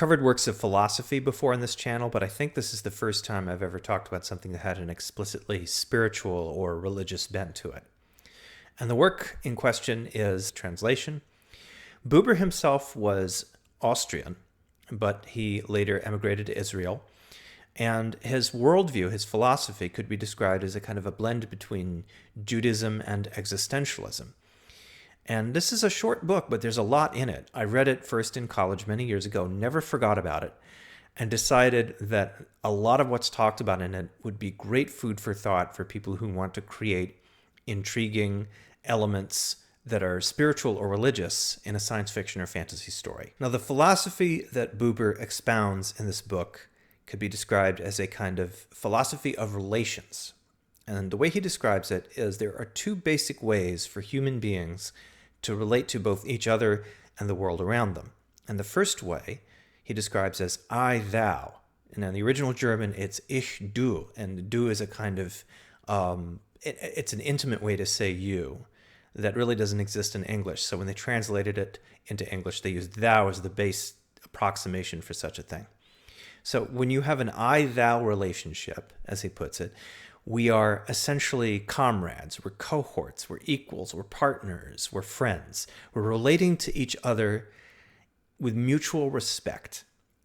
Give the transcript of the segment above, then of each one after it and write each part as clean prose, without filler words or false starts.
covered works of philosophy before on this channel, but I think this is the first time I've ever talked about something that had an explicitly spiritual or religious bent to it. And the work in question is translation. Buber himself was Austrian, but he later emigrated to Israel. And his worldview, his philosophy, could be described as a kind of a blend between Judaism and existentialism. And this is a short book, but there's a lot in it. I read it first in college many years ago, never forgot about it, and decided that a lot of what's talked about in it would be great food for thought for people who want to create intriguing elements that are spiritual or religious in a science fiction or fantasy story. Now, the philosophy that Buber expounds in this book could be described as a kind of philosophy of relations. And the way he describes it is there are two basic ways for human beings to relate to both each other and the world around them. And the first way he describes as I, thou. And in the original German, it's ich, du. And du is a kind of, it's an intimate way to say you that really doesn't exist in English. So when they translated it into English, they used thou as the base approximation for such a thing. So when you have an I-thou relationship, as he puts it, we are essentially comrades, we're cohorts, we're equals, we're partners, we're friends. We're relating to each other with mutual respect.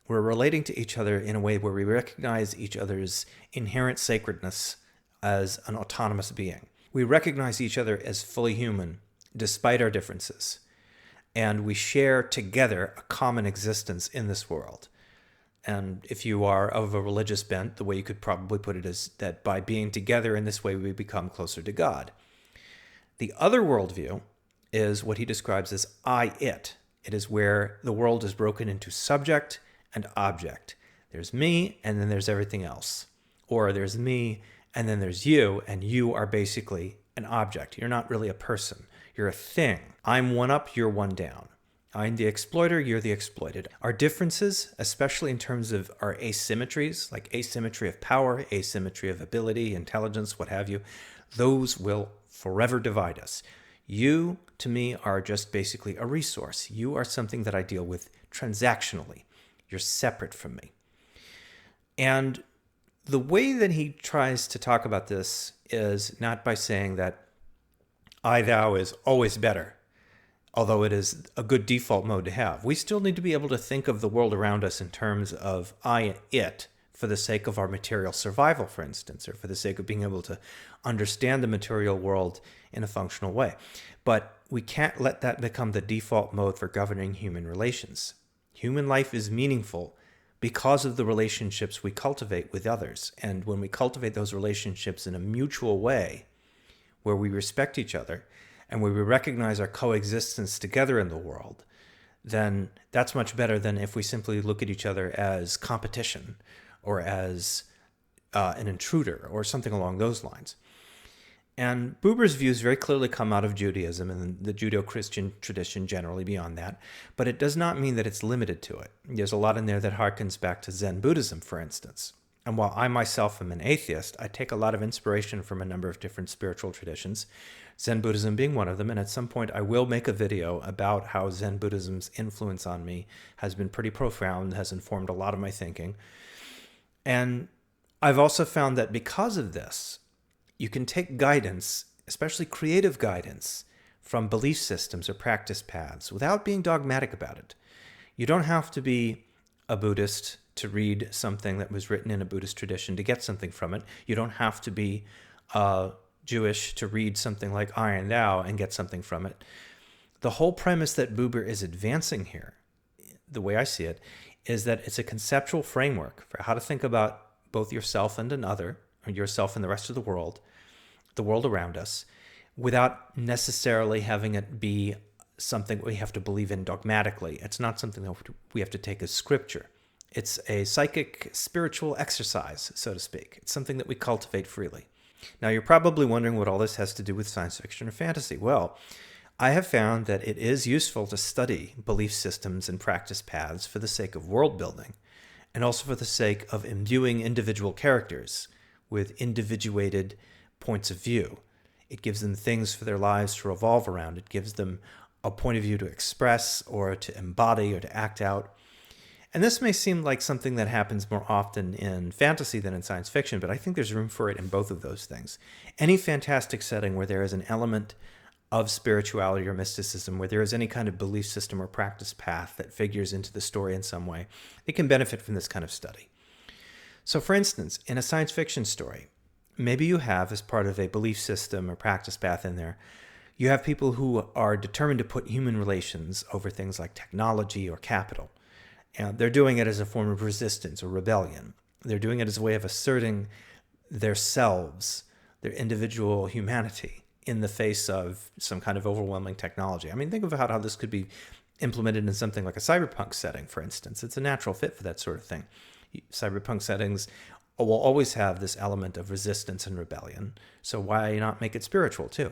We're relating to each other in a way where we recognize each other's inherent sacredness as an autonomous being. We recognize each other as fully human, despite our differences. And we share together a common existence in this world. And if you are of a religious bent, the way you could probably put it is that by being together in this way, we become closer to God. The other worldview is what he describes as I-it. It is where the world is broken into subject and object. There's me, and then there's everything else. Or there's me, and then there's you, and you are basically an object. You're not really a person. You're a thing. I'm one up, you're one down. I'm the exploiter, you're the exploited. Our differences, especially in terms of our asymmetries, like asymmetry of power, asymmetry of ability, intelligence, what have you, those will forever divide us. You, to me, are just basically a resource. You are something that I deal with transactionally. You're separate from me. And the way that he tries to talk about this is not by saying that I, thou is always better, although it is a good default mode to have. We still need to be able to think of the world around us in terms of I, it, for the sake of our material survival, for instance, or for the sake of being able to understand the material world in a functional way. But we can't let that become the default mode for governing human relations. Human life is meaningful because of the relationships we cultivate with others. And when we cultivate those relationships in a mutual way, where we respect each other, and where we recognize our coexistence together in the world, then that's much better than if we simply look at each other as competition or as an intruder or something along those lines. And Buber's views very clearly come out of Judaism and the Judeo-Christian tradition generally beyond that, but it does not mean that it's limited to it. There's a lot in there that harkens back to Zen Buddhism, for instance. And while I myself am an atheist, I take a lot of inspiration from a number of different spiritual traditions, Zen Buddhism being one of them. And at some point, I will make a video about how Zen Buddhism's influence on me has been pretty profound, has informed a lot of my thinking. And I've also found that because of this, you can take guidance, especially creative guidance, from belief systems or practice paths without being dogmatic about it. You don't have to be a Buddhist to read something that was written in a Buddhist tradition to get something from it. You don't have to be Jewish to read something like I and Thou and get something from it. The whole premise that Buber is advancing here, the way I see it, is that it's a conceptual framework for how to think about both yourself and another, or yourself and the rest of the world around us, without necessarily having it be something we have to believe in dogmatically. It's not something that we have to take as scripture. It's a psychic, spiritual exercise, so to speak. It's something that we cultivate freely. Now, you're probably wondering what all this has to do with science fiction or fantasy. Well, I have found that it is useful to study belief systems and practice paths for the sake of world building, and also for the sake of imbuing individual characters with individuated points of view. It gives them things for their lives to revolve around. It gives them a point of view to express or to embody or to act out. And this may seem like something that happens more often in fantasy than in science fiction, but I think there's room for it in both of those things. Any fantastic setting where there is an element of spirituality or mysticism, where there is any kind of belief system or practice path that figures into the story in some way, it can benefit from this kind of study. So for instance, in a science fiction story, maybe you have, as part of a belief system or practice path in there, you have people who are determined to put human relations over things like technology or capital. And they're doing it as a form of resistance or rebellion. They're doing it as a way of asserting their selves, their individual humanity, in the face of some kind of overwhelming technology. I mean, think of how this could be implemented in something like a cyberpunk setting, for instance. It's a natural fit for that sort of thing. Cyberpunk settings will always have this element of resistance and rebellion, so why not make it spiritual too?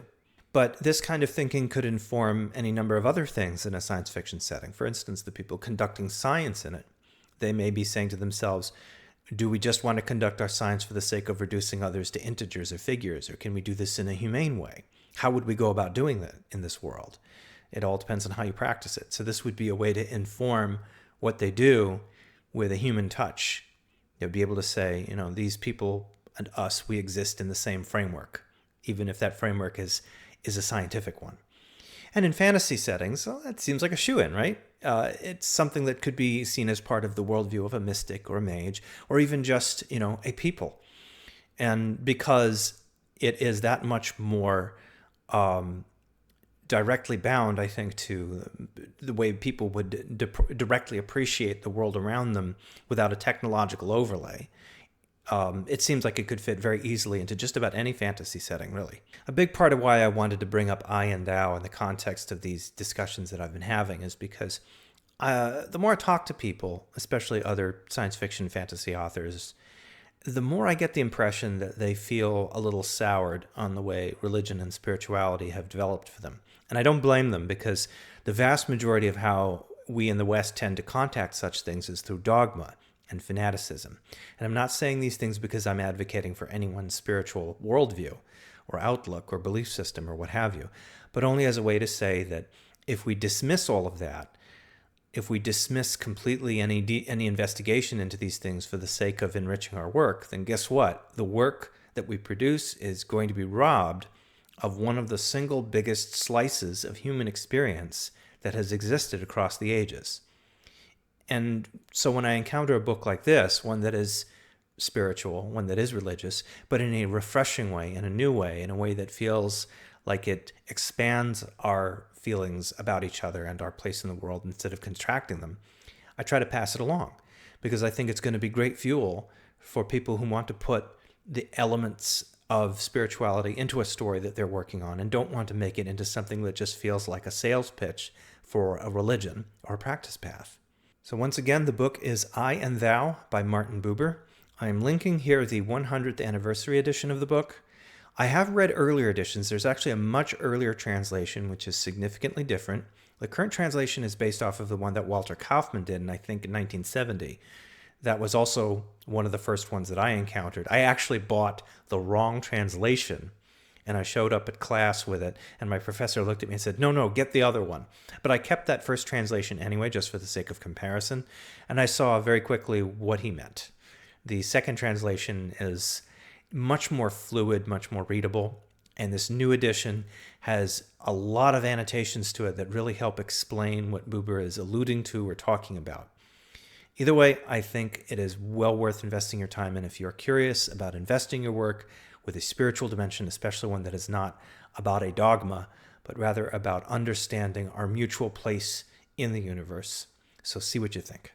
But this kind of thinking could inform any number of other things in a science fiction setting. For instance, the people conducting science in it, they may be saying to themselves, do we just want to conduct our science for the sake of reducing others to integers or figures, or can we do this in a humane way? How would we go about doing that in this world? It all depends on how you practice it. So this would be a way to inform what they do with a human touch. You'll be able to say, these people and us, we exist in the same framework, even if that framework is a scientific one. And in fantasy settings, well, that seems like a shoo-in, right? It's something that could be seen as part of the worldview of a mystic or a mage, or even just, a people. And because it is that much more directly bound, I think, to the way people would directly appreciate the world around them without a technological overlay, it seems like it could fit very easily into just about any fantasy setting, really. A big part of why I wanted to bring up I and thou in the context of these discussions that I've been having is because the more I talk to people, especially other science fiction fantasy authors, the more I get the impression that they feel a little soured on the way religion and spirituality have developed for them. And I don't blame them, because the vast majority of how we in the West tend to contact such things is through dogma and fanaticism. And I'm not saying these things because I'm advocating for anyone's spiritual worldview or outlook or belief system or what have you, but only as a way to say that if we dismiss all of that, if we dismiss completely any investigation into these things for the sake of enriching our work, then guess what? The work that we produce is going to be robbed of one of the single biggest slices of human experience that has existed across the ages. And so when I encounter a book like this, one that is spiritual, one that is religious, but in a refreshing way, in a new way, in a way that feels like it expands our feelings about each other and our place in the world instead of contracting them, I try to pass it along, because I think it's going to be great fuel for people who want to put the elements of spirituality into a story that they're working on and don't want to make it into something that just feels like a sales pitch for a religion or a practice path. So once again, the book is I and Thou by Martin Buber. I'm linking here the 100th anniversary edition of the book. I have read earlier editions. There's actually a much earlier translation, which is significantly different. The current translation is based off of the one that Walter Kaufman did, I think, in 1970. That was also one of the first ones that I encountered. I actually bought the wrong translation, and I showed up at class with it, and my professor looked at me and said, no, get the other one. But I kept that first translation anyway, just for the sake of comparison, and I saw very quickly what he meant. The second translation is much more fluid, much more readable, and this new edition has a lot of annotations to it that really help explain what Buber is alluding to or talking about. Either way, I think it is well worth investing your time in if you're curious about investing your work with a spiritual dimension, especially one that is not about a dogma, but rather about understanding our mutual place in the universe. So see what you think.